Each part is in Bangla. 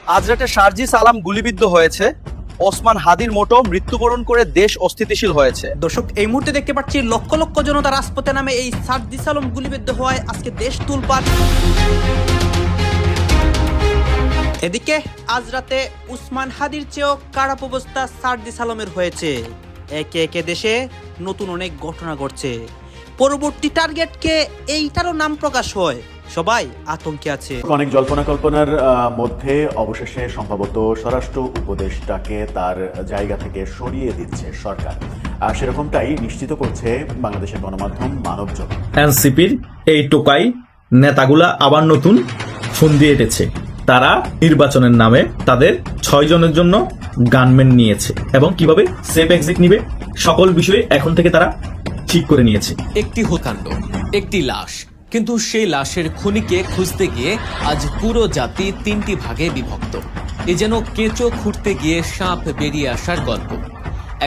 আজ রাতে সার্জিস আলম গুলিবিদ্ধ হয়েছে, ওসমান হাদির মতো মৃত্যুবরণ করে দেশ অস্থিতিশীল হয়েছে। দর্শক, এই মুহূর্তে দেখতে পাচ্ছি লক্ষ লক্ষ জনতা রাজপথে নামে এই সার্জিস আলম গুলিবিদ্ধ হওয়ায় আজকে দেশ তুলপাড়। এদিকে আজ রাতে ওসমান হাদির চেয়েও খারাপ অবস্থা সার্জিস আলমের হয়েছে। একে একে দেশে নতুন অনেক ঘটনা ঘটছে। পরবর্তী টার্গেটকে এইটারও নাম প্রকাশ হয়, সবাই আতঙ্কে আছে। অনেক জল্পনা কল্পনার মধ্যে অবশেষে সম্ভবত স্বরাষ্ট্র উপদেষ্টাকে তার জায়গা থেকে সরিয়ে দিচ্ছে সরকার, সেরকমটাই নিশ্চিত করছে বাংলাদেশের গণমাধ্যম মানবজমিন। এনসিপির এই টোকাই নেতাগুলা আবার নতুন ফোন দিয়ে এটেছে। তারা নির্বাচনের নামে তাদের 6 জনের জন্য গানম্যান নিয়েছে এবং কিভাবে সেফ এক্সিট নিবে সকল বিষয়ে এখন থেকে তারা ঠিক করে নিয়েছে। একটি হত্যাকাণ্ড, একটি লাশ, কিন্তু সেই লাশের খুনিকে খুঁজতে গিয়ে আজ পুরো জাতি 3টি ভাগে বিভক্ত। এ যেন কেঁচো খুঁড়তে গিয়ে সাপ বেরিয়ে আসার গল্প।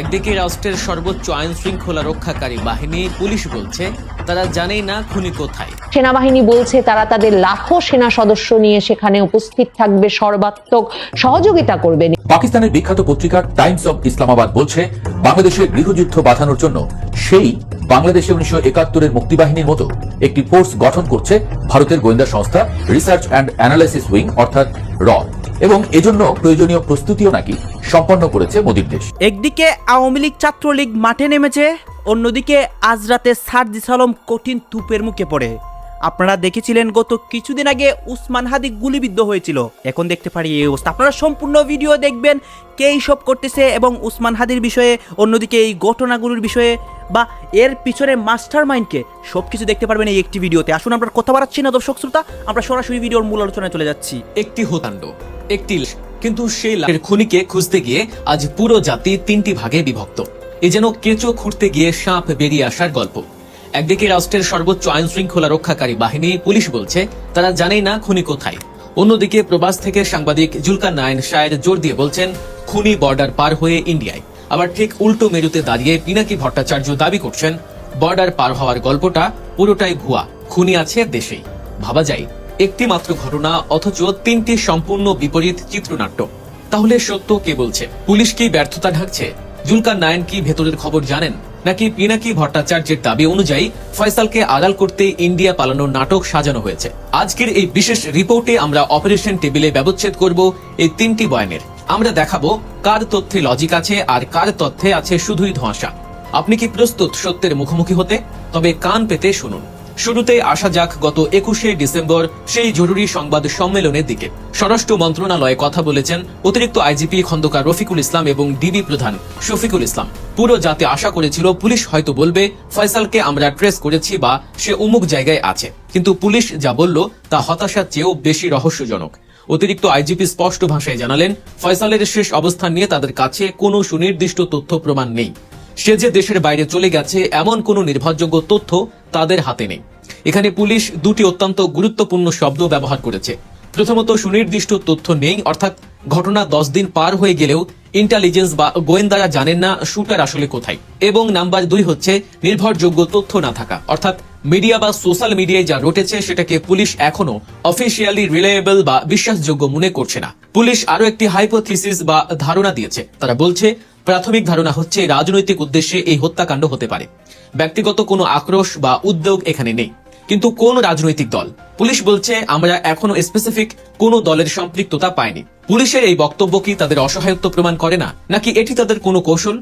একদিকে রাষ্ট্রের সর্বোচ্চ আইন শৃঙ্খলা রক্ষাকারী বাহিনী পুলিশ বলছে তারা জানেই না খুনি কোথায়। সেনাবাহিনী বলছে তারা তাদের লাখো সেনা সদস্য নিয়ে সেখানে উপস্থিত থাকবে, সর্বাত্মক সহযোগিতা করবে। পাকিস্তানের বিখ্যাত পত্রিকা টাইমস অব ইসলামাবাদ বলছে বাংলাদেশের গৃহযুদ্ধ বাঁধানোর জন্য সেই বাংলাদেশে 1971-এর মুক্তিবাহিনীর মতো একটি ফোর্স গঠন করছে ভারতের গোয়েন্দা সংস্থা রিসার্চ অ্যান্ড অ্যানালাইসিস উইং অর্থাৎ র, এবং এজন্য প্রয়োজনীয় প্রস্তুতিও নাকি সম্পন্ন করেছে মোদির দেশ। একদিকে আওয়ামী লীগ ছাত্রলীগ মাঠে নেমেছে, অন্যদিকে আজ রাতে সার্জিস আলম কঠিন তুপের মুখে পড়ে। আপনারা দেখেছিলেন গত কিছুদিন আগে ওসমান হাদি গুলিবিদ্ধ হয়েছিল, এখন দেখতে পারি এই অবস্থা। আপনারা সম্পূর্ণ ভিডিও দেখবেন কে এইসব করতেছে এবং ওসমান হাদির বিষয়ে, অন্যদিকে এই ঘটনাগুলোর বিষয়ে বা এর পিছনে মাস্টার মাইন্ডকে সবকিছু দেখতে পারবেন এই একটি ভিডিওতে। আসুন আমরা কথা বাড়াচ্ছি না দর্শক শ্রোতা, আমরা সরাসরি ভিডিওর মূল আলোচনায় চলে যাচ্ছি। একটি হত্যাকাণ্ড, একটি লাশ, কিন্তু সেই লাশের খুনিকে খুঁজতে গিয়ে আজ পুরো জাতি 3টি ভাগে বিভক্ত। এ যেন কেঁচো খুঁড়তে গিয়ে সাপ বেরিয়ে আসার গল্প। একদিকে রাষ্ট্রের সর্বোচ্চ আইন শৃঙ্খলা রক্ষাকারী বাহিনী পুলিশ বলছে তারা জানেই না খুনি কোথায়। অন্যদিকে প্রবাস থেকে সাংবাদিক জুলকার নাইন শায়ের জোর দিয়ে বলছেন খুনি বর্ডার পার হয়ে ইন্ডিয়ায়। আবার ঠিক উল্টো মেরুতে দাঁড়িয়ে পিনাকি ভট্টাচার্য দাবি করছেন বর্ডার পার হওয়ার গল্পটা পুরোটাই ভুয়া, খুনি আছে দেশেই। ভাবা যায় একটি মাত্র ঘটনা অথচ 3টি সম্পূর্ণ বিপরীত চিত্রনাট্য। তাহলে সত্য কে বলছে? পুলিশ কি ব্যর্থতা ঢাকছে? জুলকার নাইন কি ভেতরের খবর জানেন, নাকি পিনাকি ভট্টাচার্যের দাবি অনুযায়ী ফয়সালকে আড়াল করতে ইন্ডিয়া পালানোর নাটক সাজানো হয়েছে? আজকের এই বিশেষ রিপোর্টে আমরা অপারেশন টেবিলে ব্যবচ্ছেদ করব এই 3টি বয়ানের। আমরা দেখাবো কার তথ্যে লজিক আছে আর কার তথ্যে আছে শুধুই ধোঁয়াশা। আপনি কি প্রস্তুত সত্যের মুখোমুখি হতে? তবে কান পেতে শুনুন। শুরুতে আসা যাক গত 21শে ডিসেম্বর সেই জরুরি সংবাদ সম্মেলনের দিকে। স্বরাষ্ট্র মন্ত্রণালয়ে কথা বলেছেন অতিরিক্ত আইজিপি খন্দকার রফিকুল ইসলাম এবং ডিবি প্রধান শফিকুল ইসলাম। পুরো জাতি আশা করেছিল পুলিশ হয়তো বলবে ফয়সালকে আমরা ট্রেস করেছি বা সে অমুক জায়গায় আছে, কিন্তু পুলিশ যা বলল তা হতাশার চেয়েও বেশি রহস্যজনক। অতিরিক্ত আইজিপি স্পষ্ট ভাষায় জানালেন ফয়সালের শেষ অবস্থান নিয়ে তাদের কাছে কোনো সুনির্দিষ্ট তথ্য প্রমাণ নেই। সে যে দেশের বাইরে চলে গেছে এমন কোনো নির্ভরযোগ্য তথ্য তাদের হাতে নেই। এখানে পুলিশ 2টি অত্যন্ত গুরুত্বপূর্ণ শব্দ ব্যবহার করেছে। প্রথমত, সুনির্দিষ্ট তথ্য নেই, অর্থাৎ ঘটনা 10 দিন পার হয়ে গেলেও ইন্টেলিজেন্স বা গোয়েন্দারা জানেন না শুটার আসলে কোথায়। এবং নাম্বার 2 হচ্ছে নির্ভরযোগ্য তথ্য না থাকা, অর্থাৎ মিডিয়া বা সোশ্যাল মিডিয়ায় যা রটেছে সেটাকে পুলিশ এখনো অফিসিয়ালি রিলায়েবল বা বিশ্বাসযোগ্য মনে করছে না। পুলিশ আরো একটি হাইপোথিসিস বা ধারণা দিয়েছে। তারা বলছে প্রাথমিক ধারণা হচ্ছে রাজনৈতিক উদ্দেশ্যে এই হত্যাকাণ্ড হতে পারে। ব্যক্তিগত কোনো আক্রোশ বা উদ্যোগ এখানে নেই, কিন্তু কোন রাজনৈতিক দল? পুলিশ বলছে আমরা এখনো স্পেসিফিক কোন দলের সম্পৃক্ততা পাইনি। পুলিশের এই বক্তব্য কি তাদের অসহায়ত্ব প্রমাণ করে না, নাকি এটি তাদের কোনো কৌশল?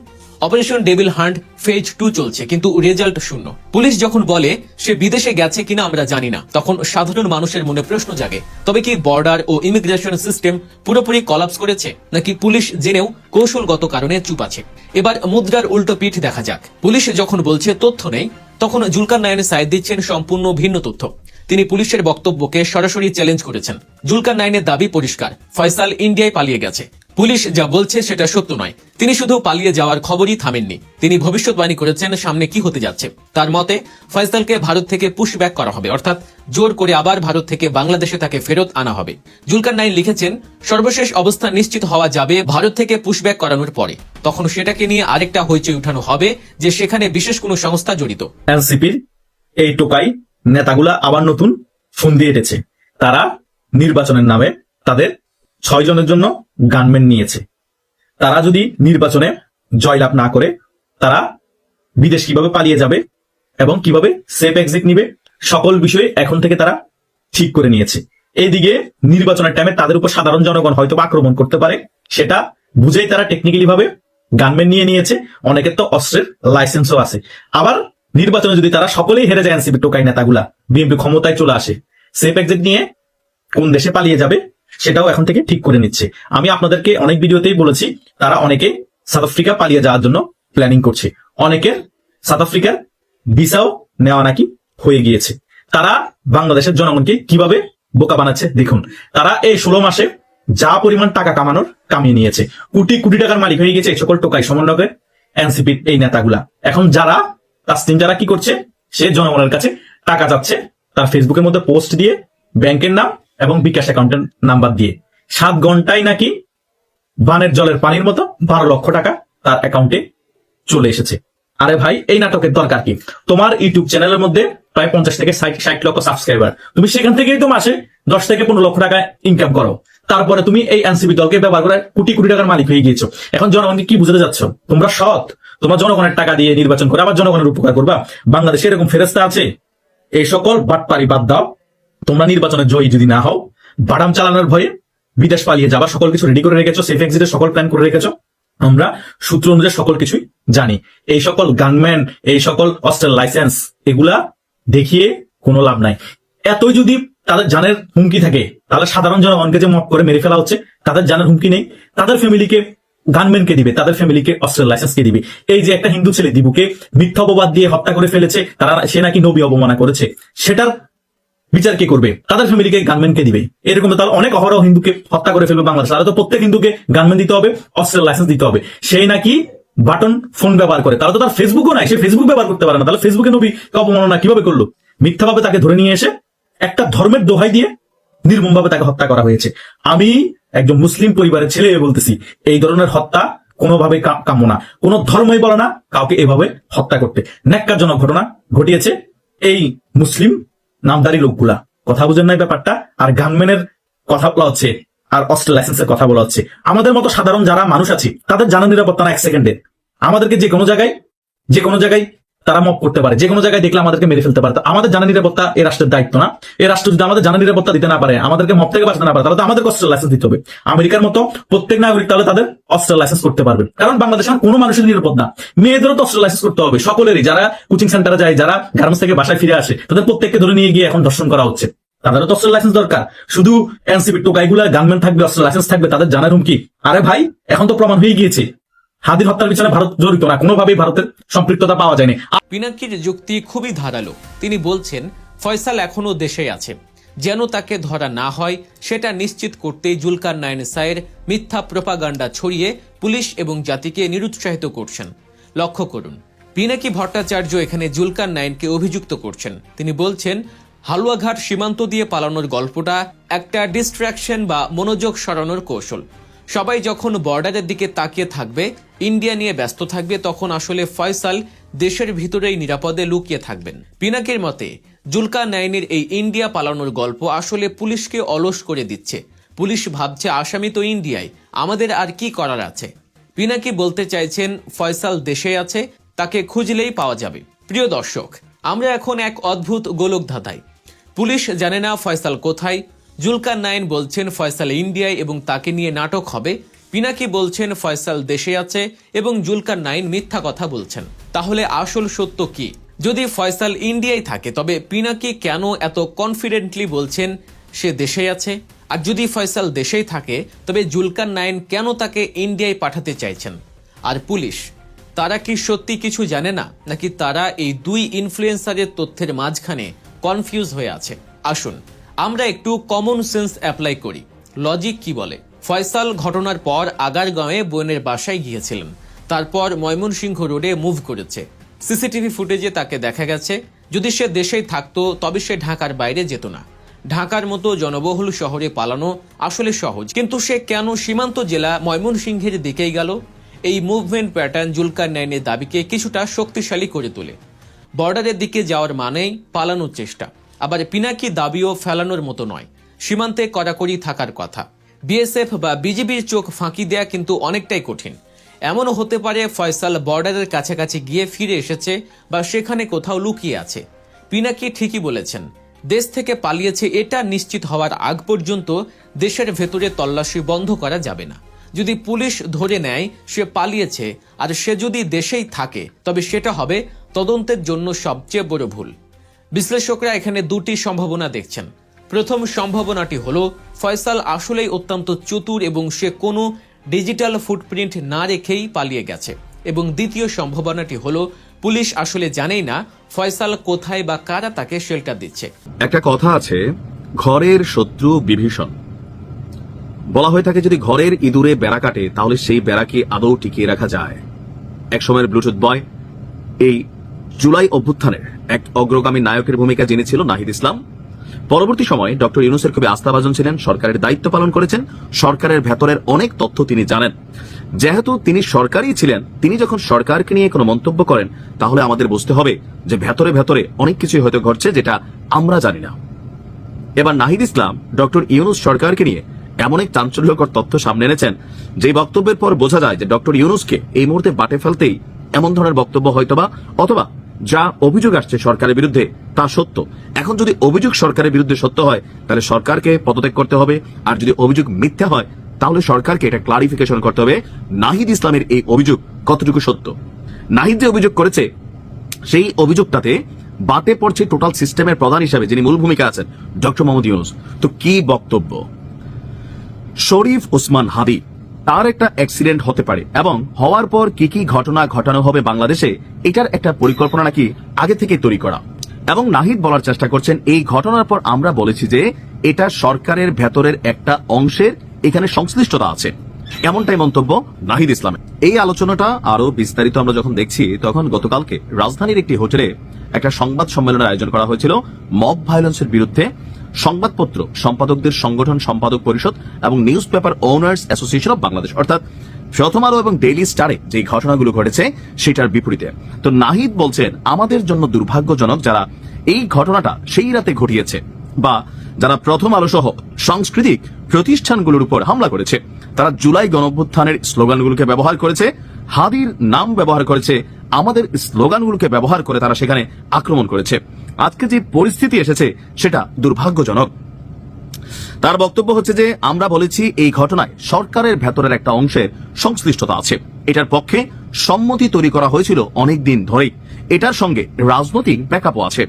অপারেশন ডেভিল হান্ট ফেজ 2 চলছে, কিন্তু রেজাল্ট শূন্য। পুলিশ যখন বলে সে বিদেশে গেছে কিনা আমরা জানি না, তখন সাধারণ মানুষের মনে প্রশ্ন জাগে তবে কি বর্ডার ও ইমিগ্রেশন সিস্টেম পুরোপুরি কলাপস করেছে, নাকি পুলিশ জেনেও কৌশলগত কারণে চুপ আছে? এবার মুদ্রার উল্টো পিঠ দেখা যাক। পুলিশ যখন বলছে তথ্য নেই, তখন জুলকার নাইনের সাইড দিচ্ছেন সম্পূর্ণ ভিন্ন তথ্য। তিনি পুলিশের বক্তব্যকে সরাসরি চ্যালেঞ্জ করেছেন। জুলকার নাইনের দাবি পরিষ্কার, ফয়সাল ইন্ডিয়ায় পালিয়ে গেছে। পুলিশ যা বলছে সেটা সত্য নয়। তিনি শুধু পালিয়ে যাওয়ার খবরই থামেননি, তিনি ভবিষ্যৎবাণী করেছেন সামনে কি হতে যাচ্ছে। তার মতে ফয়সালকে ভারত থেকে পুশব্যাক করা হবে, অর্থাৎ জোর করে আবার ভারত থেকে বাংলাদেশে তাকে ফেরত আনা হবে। জুলকার নাইন লিখেছেন সর্বশেষ অবস্থা নিশ্চিত হওয়া যাবে ভারত থেকে পুশব্যাক করানোর পরে, তখন সেটাকে নিয়ে আরেকটা হইচই উঠানো হবে যে সেখানে বিশেষ কোনো সংস্থা জড়িত। এনসিপির এই টোকাই নেতাগুলা আবার নতুন ফোন দিয়ে এটেছে। তারা নির্বাচনের নামে তাদের 6 জনের জন্য গানম্যান নিয়েছে। তারা যদি নির্বাচনে জয়লাভ না করে তারা বিদেশ কিভাবে পালিয়ে যাবে এবং কিভাবে সেফ এক্সিট নিবে সকল বিষয়ে এখন থেকে তারা ঠিক করে নিয়েছে। এইদিকে নির্বাচনের টাইমে তাদের উপর সাধারণ জনগণ হয়তো আক্রমণ করতে পারে, সেটা বুঝেই তারা টেকনিক্যালি ভাবে গানম্যান নিয়ে নিয়েছে। অনেকের তো অস্ত্রের লাইসেন্সও আছে। আবার নির্বাচনে যদি তারা সকলেই হেরে যায়, এনসিপি টোকাই নেতাগুলা বিএনপি ক্ষমতায় চলে আসে, সেফ এক্সিট নিয়ে কোন দেশে পালিয়ে যাবে সেটাও এখন থেকে ঠিক করে নিচ্ছে। আমি আপনাদেরকে অনেক ভিডিওতেই বলেছি, তারা অনেকে সাউথ আফ্রিকা পালিয়ে যাওয়ার জন্য প্ল্যানিং করছে। অনেকের সাউথ আফ্রিকার ভিসাও নেওয়া নাকি হয়ে গিয়েছে। তারা বাংলাদেশের জনগণকে কিভাবে বোকা বানাচ্ছে দেখুন। তারা এই 16 মাসে যা পরিমাণ টাকা কামিয়ে নিয়েছে, কোটি কোটি টাকার মালিক হয়ে গেছে এই সকল টোকাই সমন্বয়কের এনসিপির এই নেতাগুলা। এখন যারা তাসলিম যারা কি করছে, সে জনগণের কাছে টাকা যাচ্ছে তার ফেসবুকের মধ্যে পোস্ট দিয়ে, ব্যাংকের নাম এবং বিকাশ অ্যাকাউন্টের নাম্বার দিয়ে। 7 ঘন্টায় নাকি বানের জলের পানির মতো 12 লক্ষ টাকা তার অ্যাকাউন্টে চলে এসেছে। আরে ভাই, এই নাটকের দরকার কি? তোমার ইউটিউব চ্যানেলের মধ্যে প্রায় 50 থেকে 60 লক্ষ সাবস্ক্রাইবার, তুমি সেখান থেকেই তো মাসে 10 থেকে 15 লক্ষ টাকা ইনকাম করো। তারপরে তুমি এই এনসিপি দলকে ব্যবহার করে কোটি কোটি টাকার মালিক হয়ে গিয়েছো। এখন জনগণকে কি বুঝাতে যাচ্ছ? তোমরা সৎ, তোমার জনগণের টাকা দিয়ে নির্বাচন করে আবার জনগণের উপকার করবা? বাংলাদেশে এরকম ফেরেস্তা আছে? এই সকল বাটপারি বাদ দাও। তোমরা নির্বাচনে জয়ী যদি না হও, বাদাম চালানোর ভয়ে বিদেশ পালিয়ে যাবা, সকল কিছু রেডি করে রেখেছো, সেফ এক্সিটের সকল প্ল্যান করে রেখেছো। আমরা সূত্র অনুযায়ী সকল কিছুই জানি। এই সকল গানম্যান, এই সকল অস্ত্রের লাইসেন্স, এগুলা দেখিয়ে কোনো লাভ নাই। এতই যদি তাদের জানের হুমকি থাকে, তাহলে সাধারণ জনগণকে যে মত করে মেরে ফেলা হচ্ছে, তাদের জানের হুমকি নেই? তাদের ফ্যামিলিকে গানম্যানকে দিবে, তাদের ফ্যামিলিকে অস্ত্রের লাইসেন্স কে দিবে? এই যে একটা হিন্দু ছেলে দিবুকে মিথ্যা অপবাদ দিয়ে হত্যা করে ফেলেছে, তারা সে নাকি নবী অবমাননা করেছে, সেটার বিচার কে করবে? তাদের ফ্যামিলিকে গানম্যানকে দিবে? এরকম তো তাহলে অনেক অহরহ হিন্দুকে হত্যা করে ফেলবে বাংলাদেশ। তাহলে তো প্রত্যেক হিন্দুকে গানম্যান দিতে হবে, অস্ত্রের লাইসেন্স দিতে হবে। সেই নাকি বাটন ফোন ব্যবহার করে, তাহলে তো তার ফেসবুকও নাই, সে ফেসবুক ব্যবহার করতে পারে না। তাহলে ফেসবুকে নবী অবমাননা কিভাবে করলো? মিথ্যাভাবে তাকে ধরে নিয়ে এসে একটা ধর্মের দোহাই দিয়ে নির্মমভাবে তাকে হত্যা করা হয়েছে। আমি একজন মুসলিম পরিবারের ছেলে বলতেছি, এই ধরনের হত্যা কোনোভাবে কাম্য না। কোন ধর্মই বলে না কাউকে এভাবে হত্যা করতে। ন্যাক্কারজনক ঘটনা ঘটিয়েছে এই মুসলিম নামদারি লোকগুলা। কথা বুঝেন নাই ব্যাপারটা? আর গানম্যানের কথা বলা হচ্ছে, আর অস্ত্রের লাইসেন্সের কথা বলা হচ্ছে। আমাদের মতো সাধারণ যারা মানুষ আছি, তাদের জানার নিরাপত্তা না 1 সেকেন্ডে। আমাদেরকে যে কোনো জায়গায় তারা মপ করতে পারে, যে কোনো জায়গায় দেখলে আমাদেরকে মেরে ফেলতে পারে। আমাদের জানা নিরাপত্তা এই রাষ্ট্রের দায়িত্ব না? এই রাষ্ট্র যদি আমাদের জানা নিরাপত্তা দিতে না পারে, আমাদেরকে মপ থেকে বাঁচতে না পারে, তাহলে তো আমাদের অস্ত্রের লাইসেন্স দিতে হবে। আমেরিকার মতো প্রত্যেক নাগরিক তাহলে তাদের অস্ত্রের লাইসেন্স করতে পারবে, কারণ বাংলাদেশে কোনো মানুষের নিরাপদ না। মেয়েদেরও তো অস্ত্রের লাইসেন্স করতে হবে, সকলেরই। যারা কোচিং সেন্টারে যায়, যারা গার্মেন্টস থেকে বাসায় ফিরে আসে, তাদের প্রত্যেককে ধরে নিয়ে গিয়ে এখন ধর্ষণ করা হচ্ছে। তাদেরও তো অস্ত্রের লাইসেন্স দরকার। শুধু এনসিপি টোকাইগুলা গানম্যান থাকবে, অস্ত্রের লাইসেন্স থাকবে, তাদের জানার হুমকি? আরে ভাই, এখন তো প্রমাণ হয়ে গিয়েছে হাদির হত্যার পিছনে ভারত জড়িত না, কোনোভাবেই ভারতের সম্পৃক্ততা পাওয়া যায়নি। পিনাকির যুক্তি খুবই ধারালো। তিনি বলছেন ফয়সাল এখনো দেশে আছে, যেন তাকে ধরা না হয় সেটা নিশ্চিত করতেই জুলকারনাইন স্যারের মিথ্যা প্রোপাগান্ডা ছড়িয়ে পুলিশ এবং জাতিকে নিরুৎসাহিত করছেন। লক্ষ্য করুন, পিনাকি ভট্টাচার্য এখানে জুলকারনাইনকে অভিযুক্ত করছেন। তিনি বলছেন হালুয়াঘাট সীমান্ত দিয়ে পালানোর গল্পটা একটা ডিস্ট্রাকশন বা মনোযোগ সরানোর কৌশল। সবাই যখন বর্ডারের দিকে তাকিয়ে থাকবে, ইন্ডিয়া নিয়ে ব্যস্ত থাকবে, তখন আসলে ফয়সাল দেশের ভিতরেই নিরাপদে লুকিয়ে থাকবেন। পিনাকির মতে জুলকারনাইনের এই ইন্ডিয়া পালানোর গল্প আসলে পুলিশকে অলস করে দিচ্ছে। পুলিশ ভাবছে আসামি তো ইন্ডিয়ায়, আমাদের আর কি করার আছে। পিনাকি বলতে চাইছেন ফয়সাল দেশে আছে, তাকে খুঁজলেই পাওয়া যাবে। প্রিয় দর্শক, আমরা এখন এক অদ্ভুত গোলকধাঁধায়। পুলিশ জানে না ফয়সাল কোথায়, জুলকারনাইন বলছেন ফয়সাল ইন্ডিয়ায় এবং তাকে নিয়ে নাটক হবে। পিনাকি বলছেন ফয়সাল দেশে আছে এবং জুলকারনাইন মিথ্যা কথা বলছেন। তাহলে আসল সত্য কি? যদি ফয়সাল ইন্ডিয়ায় থাকে, তবে পিনাকি কেন এত কনফিডেন্টলি বলছেন সে দেশে আছে? আর যদি ফয়সাল দেশেই থাকে, তবে জুলকারনাইন কেন তাকে ইন্ডিয়ায় পাঠাতে চাইছেন? আর পুলিশ, তারা কি সত্যি কিছু জানে না, নাকি তারা এই দুই ইনফ্লুয়েন্সারের তথ্যের মাঝখানে কনফিউজ হয়ে আছে? আসুন আমরা একটু কমন সেন্স অ্যাপ্লাই করি। লজিক কি বলে? ফয়সাল ঘটনার পর আগারগাঁওয়ে বোনের বাসায় গিয়েছিলেন, তারপর ময়মনসিংহ রোডে মুভ করেছে। সিসিটিভি ফুটেজে তাকে দেখা গেছে। যদি সে দেশেই থাকতো, তবে সে ঢাকার বাইরে যেত না। ঢাকার মতো জনবহুল শহরে পালানো আসলে সহজ, কিন্তু সে কেন সীমান্ত জেলা ময়মনসিংহের দিকেই গেল? এই মুভমেন্ট প্যাটার্ন জুলকারনাইনের দাবিকে কিছুটা শক্তিশালী করে তোলে। বর্ডারের দিকে যাওয়ার মানেই পালানোর চেষ্টা। আবার পিনাকি দাবিও ফেলানোর মতো নয়, সীমান্তে কড়াকড়ি থাকার কথা। বিএসএফ বা বিজিবির চোখ ফাঁকি দেয়া কিন্তু অনেকটাই কঠিন। এমনও হতে পারে ফয়সাল বর্ডারের কাছাকাছি গিয়ে ফিরে এসেছে বা সেখানে কোথাও লুকিয়ে আছে। পিনাকি ঠিকই বলেছেন, দেশ থেকে পালিয়েছে এটা নিশ্চিত হওয়ার আগ পর্যন্ত দেশের ভেতরে তল্লাশি বন্ধ করা যাবে না। যদি পুলিশ ধরে নেয় সে পালিয়েছে আর সে যদি দেশেই থাকে, তবে সেটা হবে তদন্তের জন্য সবচেয়ে বড় ভুল। বিশ্লেষকরা এখানে দুটি সম্ভাবনা দেখছেন। প্রথম সম্ভাবনাটি হলো ফয়সাল আসলেই অত্যন্ত চতুর এবং সে কোনো ডিজিটাল ফুটপ্রিন্ট না রেখেই পালিয়ে গেছে, এবং দ্বিতীয় সম্ভাবনাটি হলো পুলিশ আসলে জানেই না ফয়সাল কোথায় বা কারা তাকে শেল্টার দিচ্ছে। একটা কথা আছে, ঘরের শত্রু বিভীষণ। বলা হয়ে থাকে যদি ঘরের ইঁদুরে বেড়া কাটে তাহলে সেই বেড়াকে আদৌ টিকিয়ে রাখা যায়। এক সময়ের ব্লুটুথ বয়, এই জুলাই অভ্যুত্থানের এক অগ্রগামী নায়কের ভূমিকা যিনি ছিল নাহিদ ইসলাম, পরবর্তী সময়ে ডক্টর ইউনূসের খুবই আস্থাভাজন ছিলেন, সরকারের দায়িত্ব পালন করেছেন, সরকারের ভেতরের অনেক তথ্য তিনি জানেন। যেহেতু তিনি সরকারই ছিলেন, তিনি যখন সরকারকে নিয়ে কোনো মন্তব্য করেন তাহলে আমাদের বুঝতে হবে যে ভেতরে ভেতরে অনেক কিছুই হয়তো ঘটছে যেটা আমরা জানি না। এবার নাহিদ ইসলাম ডক্টর ইউনূস সরকারকে নিয়ে এমন এক চাঞ্চল্যকর তথ্য সামনে এনেছেন যে বক্তব্যের পর বোঝা যায় যে ডক্টর ইউনূসকে এই মুহূর্তে বাটে ফেলতেই এমন ধরনের বক্তব্য হয়তোবা, অথবা যা অভিযোগ আসছে সরকারের বিরুদ্ধে তা সত্য। এখন যদি অভিযোগ সরকারের বিরুদ্ধে সত্য হয় তাহলে সরকারকে পদত্যাগ করতে হবে, আর যদি অভিযোগ মিথ্যা হয় তাহলে সরকারকে এটা ক্লারিফিকেশন করতে হবে নাহিদ ইসলামের এই অভিযোগ কতটুকু সত্য। নাহিদ যে অভিযোগ করেছে সেই অভিযোগটাতে বাতে পড়ছে টোটাল সিস্টেমের প্রধান হিসাবে যিনি মূল ভূমিকা আছেন ডক্টর মোহাম্মদ ইউনূস। তো কি বক্তব্য, শরীফ ওসমান হাদি তার একটা অ্যাক্সিডেন্ট হতে পারে এবং হওয়ার পর কি কি ঘটনা ঘটানো হবে বাংলাদেশে, এটার একটা পরিকল্পনা নাকি আগে থেকে তৈরি করা। এবং নাহিদ বলার চেষ্টা করছেন এই ঘটনার পর আমরা বলেছি যে এটা সরকারের ভেতরের একটা অংশের এখানে সংশ্লিষ্টতা আছে, এমনটাই মন্তব্য নাহিদ ইসলামের। এই আলোচনাটা আরো বিস্তারিত আমরা যখন দেখছি তখন গতকালকে রাজধানীর একটি হোটেলে একটা সংবাদ সম্মেলনের আয়োজন করা হয়েছিল মব ভায়োলেন্সের বিরুদ্ধে সংবাদপত্র সম্পাদকদের সংগঠন সম্পাদক পরিষদ এবং news paper owners association of Bangladesh, অর্থাৎ প্রথম আলো এবং ডেইলি স্টারে যে ঘটনাগুলো ঘটেছে সেটার বিপরীতে। তো নাহিদ বলছেন আমাদের জন্য দুর্ভাগ্যজনক যারা এই ঘটনাটা সেই রাতে ঘটিয়েছে বা যারা প্রথম আলো সহ সাংস্কৃতিক প্রতিষ্ঠানগুলোর উপর হামলা করেছে, তারা জুলাই গণঅভ্যুত্থানের স্লোগানগুলোকে ব্যবহার করেছে, হাদির নাম ব্যবহার করেছে, আমাদের স্লোগানগুলোকে ব্যবহার করে তারা সেখানে আক্রমণ করেছে। আজকে যে পরিস্থিতি এসেছে সেটা দুর্ভাগ্যজনক। তার বক্তব্য হচ্ছে যে আমরা বলেছি এই ঘটনায় সরকারের ভেতরের একটা অংশের সংশ্লিষ্টতা আছে, এটার পক্ষে সম্মতি তৈরি করা হয়েছিল অনেক দিন ধরেই, এটার সঙ্গে রাজনৈতিক ব্যাকআপও আছে।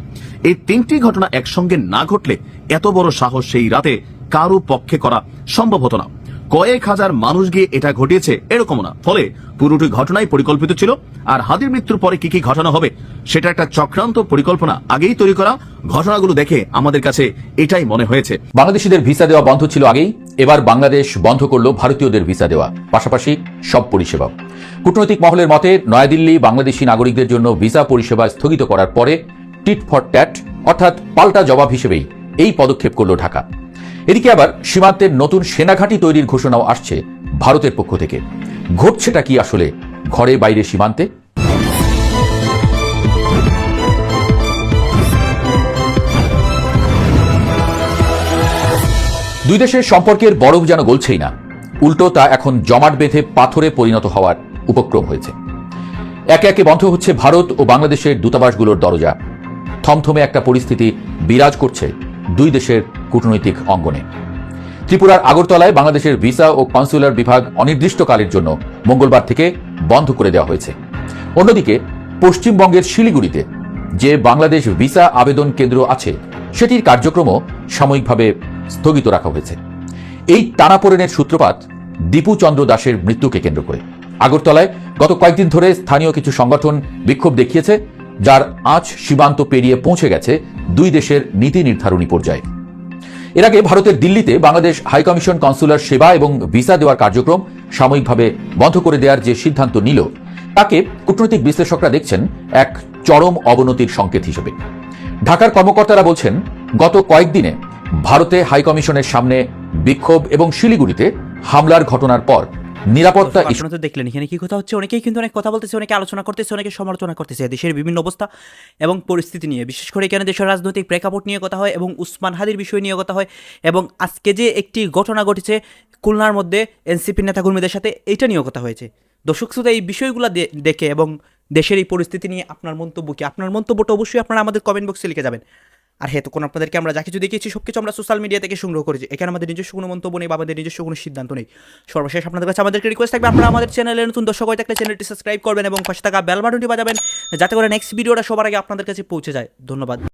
এই তিনটি ঘটনা একসঙ্গে না ঘটলে এত বড় সাহস সেই রাতে কারো পক্ষে করা সম্ভব হতো না। কয়েক হাজার মানুষ গিয়ে এটা ঘটিয়েছে এরকম না, ফলে পুরোটি ঘটনাই পরিকল্পিত ছিল। আর হাদির মৃত্যুর পরে কি কি ঘটনা হবে সেটা একটা চক্রান্ত পরিকল্পনা আগেই তৈরি করা। ঘটনাগুলো দেখে আমাদের কাছে এটাই মনে হয়েছে। বাংলাদেশিদের ভিসা দেওয়া বন্ধ ছিল আগেই, এবার বাংলাদেশ বন্ধ করলো ভারতীয়দের ভিসা দেওয়া, পাশাপাশি সব পরিষেবা। কূটনৈতিক মহলের মতে নয়াদিল্লি বাংলাদেশি নাগরিকদের জন্য ভিসা পরিষেবা স্থগিত করার পরে টিট ফর ট্যাট অর্থাৎ পাল্টা জবাব হিসেবেই এই পদক্ষেপ করল ঢাকা। এদিকে আবার সীমান্তের নতুন সেনাঘাঁটি তৈরির ঘোষণাও আসছে ভারতের পক্ষ থেকে। ঘটছেটা কি আসলে ঘরে বাইরে সীমান্তে? দুই দেশের সম্পর্কের বরফ যেন গলছেই না, উল্টো তা এখন জমাট বেঁধে পাথরে পরিণত হওয়ার উপক্রম হয়েছে। একে একে বন্ধ হচ্ছে ভারত ও বাংলাদেশের দূতাবাসগুলোর দরজা। থমথমে একটা পরিস্থিতি বিরাজ করছে দুই দেশের কূটনৈতিক অঙ্গনে। ত্রিপুরার আগরতলায় বাংলাদেশের ভিসা ও কনসুলার বিভাগ অনির্দিষ্টকালের জন্য মঙ্গলবার থেকে বন্ধ করে দেওয়া হয়েছে। অন্যদিকে পশ্চিমবঙ্গের শিলিগুড়িতে যে বাংলাদেশ ভিসা আবেদন কেন্দ্র আছে সেটির কার্যক্রমও সাময়িকভাবে স্থগিত রাখা হয়েছে। এই টানাপোড়েনের সূত্রপাত দীপু চন্দ্র দাসের মৃত্যুকে কেন্দ্র করে। আগরতলায় গত কয়েকদিন ধরে স্থানীয় কিছু সংগঠন বিক্ষোভ দেখিয়েছে, যার আঁচ সীমান্ত পেরিয়ে পৌঁছে গেছে দুই দেশের নীতি নির্ধারণী পর্যায়ে। এর আগে ভারতের দিল্লিতে বাংলাদেশ হাইকমিশন কনসুলার সেবা এবং ভিসা দেওয়ার কার্যক্রম সাময়িকভাবে বন্ধ করে দেওয়ার যে সিদ্ধান্ত নিল তাকে কূটনৈতিক বিশ্লেষকরা দেখছেন এক চরম অবনতির সংকেত হিসেবে। ঢাকার কর্মকর্তারা বলছেন গত কয়েকদিনে ভারতে হাইকমিশনের সামনে বিক্ষোভ এবং শিলিগুড়িতে হামলার ঘটনার পর নিরাপত্তা আপনারা তো দেখলেন এখানে কি কথা হচ্ছে, অনেকেই কিন্তু অনেক কথা বলতেছে, অনেকে আলোচনা করতেছে, অনেকে সমালোচনা করতেছে দেশের বিভিন্ন অবস্থা এবং পরিস্থিতি নিয়ে। বিশেষ করে এখানে দেশের রাজনৈতিক প্রেক্ষাপট নিয়ে কথা হয় এবং উসমান হাদির বিষয় নিয়ে কথা হয়, এবং আজকে যে একটি ঘটনা ঘটেছে খুলনার মধ্যে এনসিপি নেতাকর্মীদের সাথে, এইটা নিয়েও কথা হয়েছে। দর্শক শ্রোতা, এই বিষয়গুলো দেখে এবং দেশের এই পরিস্থিতি নিয়ে আপনার মন্তব্য কি? আপনার মন্তব্যটা অবশ্যই আপনারা আমাদের কমেন্ট বক্সে লিখে যাবেন। আর হ্যাঁ, তখন আপনাদেরকে আমরা যা কিছু দেখিয়েছি সব কিছু আমরা সোশ্যাল মিডিয়া থেকে সংগ্রহ করেছি। এখানে আমাদের নিজস্ব কোনো মন্তব্য নেই বা আমাদের নিজস্ব কোনো সিদ্ধান্ত নেই। সর্বশেষ আপনাদের কাছে আমাদেরকে রিকোয়েস্ট থাকবে, আপনারা আমাদের চ্যানেলে নতুন দর্শক হয়ে থাকলে চ্যানেলটি সাবস্ক্রাইব করবেন এবং পাশে থাকা বেল বাটনটি বাজাবেন, যাতে করে নেক্সট ভিডিওটা সবার আগে আপনাদের কাছে পৌঁছে যায়। ধন্যবাদ।